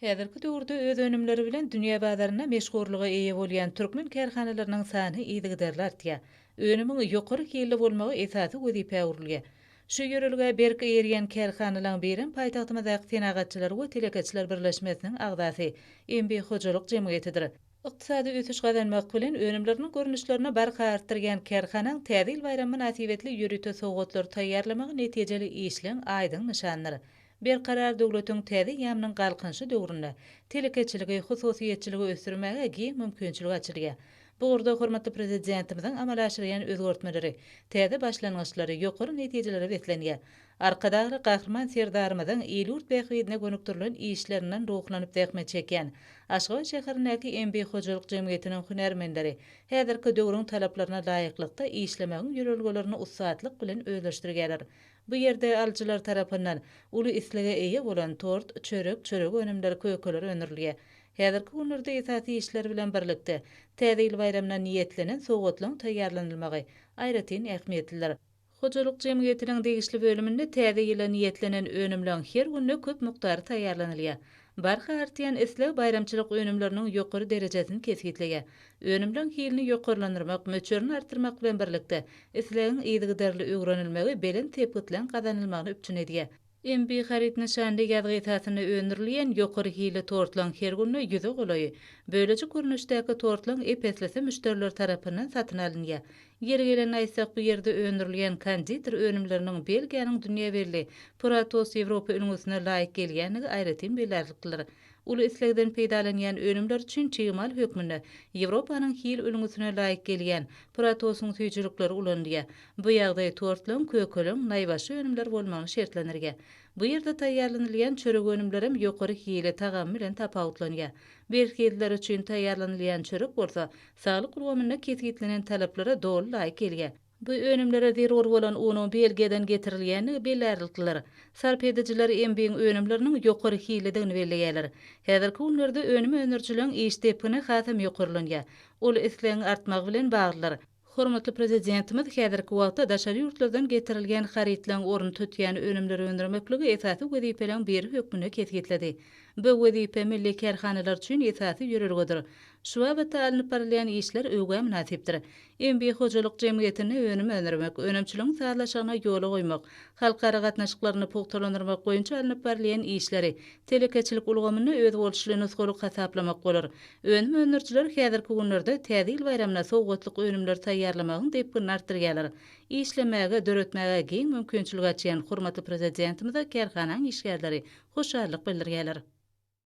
Häzirki döwürde öz önümleri bilen dünýä bazaryna meşgurlygy eýe bolýan türkmen kärhanalarynyň sany ýygyderli artýar. Önümiň ýokary hili bolmagy esasy wezipä urilýar. Şu ýörelge berki ýerýän kärhanalaryň birin paýtagtymyzdaky tenagatçylar we telekeçiler birleşmesiniň agdasy Embi Hojalyk Jemgyýetidir. Ykdysady ösüş gazanmak bilen önümleriniň görnüşlerini barka artdyrýan kärhanaň täze ýyl bayramy münasibetli ýörüte sowgatlar taýýarlamagy netijeli işleň aýdyň nişanlary. Berkarar döwletiň täze ýamynyň galkynşy döwründe telekeçiligi, hususiýetçiligi ösdürmäge giň mümkinçilik açylýar. Bu urda hormatly prezidentimiziň amal aşyrýan özgertmeleri, täze başlangyçlary ýokary netijelere beklenýär. Arkadaky gahrman serdarymyzyň ýylt bähwidine gönüktirilen işlerinden ruhlanyp däkme çekýän Aşgabat şäherindäki Embi Hojalyk Jemgyýetiniň hünärmendleri häzirki döwrüň talaplaryna laýyklykda işlemägiň ýörelgelerini ussatlyk bilen özleşdirýärler. Bu ýerde alyjylar tarapyndan uly islige eýe bolan tort, çörek önümleri kökeler önerilýär. Häzirki günlerde esasy işler bilen birlikde täze ýyl bayramyna niýetlenen sowgatlaryň taýýarlanylmagy aýratyn ähmiýetlidir. Hojalyk Jemgyýetiniň degişli bölüminde täze ýyla niýetlenen önümleň her günne köp mukdary taýýarlanylýar. Barha artýan isle bayramçylyk önümleriniň ýokary derejesini kesgitleýär. Önümleň hilini ýokarlandyrmak, möçürini artyrmak bilen birlikde islegiň ýygyderli öwrenilmegi belen tepgitlen gazanylmagyny üpçün edýär. Embi harit nişanly ýazgy esasyny öndürilýän ýokary hili tortlaň her günne ýüze golaýy. Böyleçe görnüşdäki tortlaň epeslese müşteriler tarapyndan satyn alynýar. Ýeri gelen aýsak bu ýerde öndürilýän konditer önümleriniň Belgiýanyň dünýä berli Pratos Ýewropa ülgüsine laýyk gelýänligi aýratyn belerlikdir. Uly islegden peýdalanýan önümler üçin çygymal hökmünde Ýewropanyň hil ülgüsine laýyk gelýän Pratosyň tüýjülükleri ulanýar. Bu ýagdaý tortlaň, kökeleň, naýbaşy önümler bolmagy şertlenirge. Bu ýerde taýýarlanylýan çörek önümlerim ýokary hili tagam bilen tapawutlanýar. Berkeler üçin taýýarlanylýan çörek bolsa, saglyk ulgamyna kesgitlenen talaplara dogry laýyk gelýär. Bu önümlere zerur bolan unuň Belgiýeden getirilýäni belerlikler. Sarp edijiler embiň önümleriniň ýokary hilidigini belleýärler. Häzirki günlerde önüm önerçileň işdepini hasam ýokarlanýar. Ol isleň artmagy bilen baglylar. Hormatly prezidentimiz häzirki wagtda daşary ýurtlardan getirilýän haritlaň orun tutýan önümleri öndürmekligi esasy wezipeleň biri hökmüne kesgitledi. Bu wezipe milli kärhanalar üçin esasy ýörelgedir. Şu wagtda alınıp barylýan işler öwge münasipdir. Embi Hojalyk Jemgyýetini önüm önermek, önümçiligiň sağlaşygyna ýol goýmak, halkara gatnaşyklaryny pugtalandyrmak boýunça alınıp barylýan işleri telekeçilik ulgamyny öz bolşulygyny soruq hasaplamak bolar. Önüm önerçiler häzirki günlerde täze ýyl bayramyna sowgatlyk önümler taýýarlamagyň depini artdyrýarlar. İşlemäge, döretmäge giň mümkinçilik açýan hormatly prezidentimize kärhanaň işgärleri hoşallyk bildirýärler.